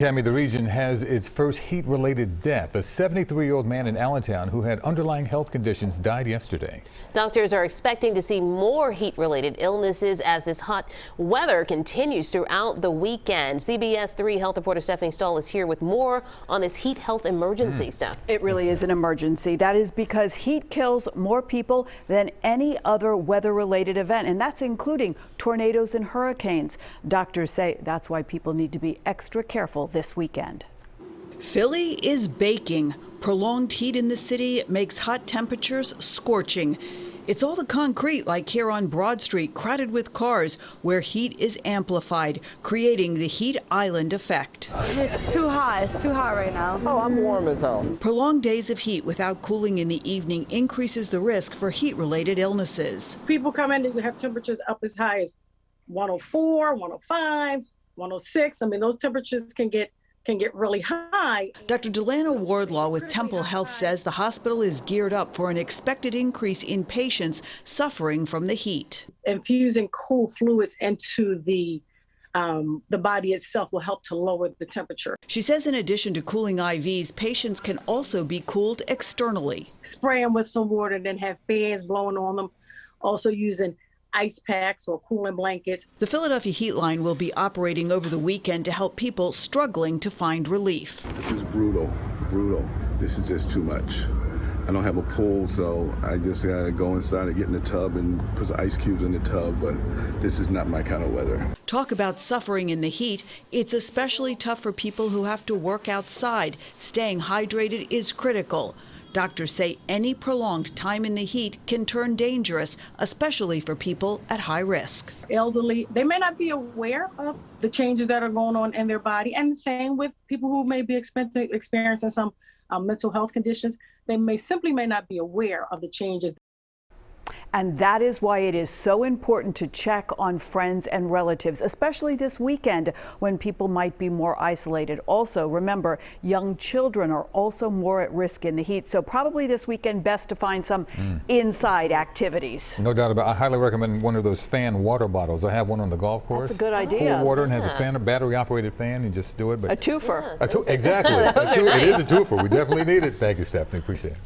Tammy, the region has its first heat-related death. A 73-year-old man in Allentown who had underlying health conditions died yesterday. Doctors are expecting to see more heat-related illnesses as this hot weather continues throughout the weekend. CBS 3 health reporter Stephanie Stahl is here with more on this heat health emergency stuff. It really is an emergency. That is because heat kills more people than any other weather-related event, and that's including tornadoes and hurricanes. Doctors say that's why people need to be extra careful this weekend. Philly is baking. Prolonged heat in the city makes hot temperatures scorching. It's all the concrete like here on Broad Street, crowded with cars, where heat is amplified, creating the heat island effect. It's too hot. It's too hot right now. Oh, I'm warm as hell. Prolonged days of heat without cooling in the evening increases the risk for heat-related illnesses. People come in and have temperatures up as high as 104, 105, 106. I mean, those temperatures can get really high. Dr. Delana Wardlaw with Temple Health says the hospital is geared up for an expected increase in patients suffering from the heat. Infusing cool fluids into the body itself will help to lower the temperature. She says in addition to cooling IVs, patients can also be cooled externally. Spray them with some water and then have fans blowing on them. Also using ice packs or cooling blankets. The Philadelphia Heat Line will be operating over the weekend to help people struggling to find relief. This is brutal. This is just too much. I don't have a pool, so I just gotta go inside and get in the tub and put the ice cubes in the tub, but this is not my kind of weather. Talk about suffering in the heat. It's especially tough for people who have to work outside. Staying hydrated is critical. Doctors say any prolonged time in the heat can turn dangerous, especially for people at high risk. Elderly, they may not be aware of the changes that are going on in their body, and the same with people who may be experiencing some mental health conditions. They may not be aware of the changes. And that is why it is so important to check on friends and relatives, especially this weekend when people might be more isolated. Also, remember, young children are also more at risk in the heat, so probably this weekend best to find some inside activities. No doubt about it. I highly recommend one of those fan water bottles. I have one on the golf course. That's a good idea. Cool water and has a fan, a battery-operated fan. You just do it. But a twofer. Exactly. It is a twofer. We definitely need it. Thank you, Stephanie. Appreciate it.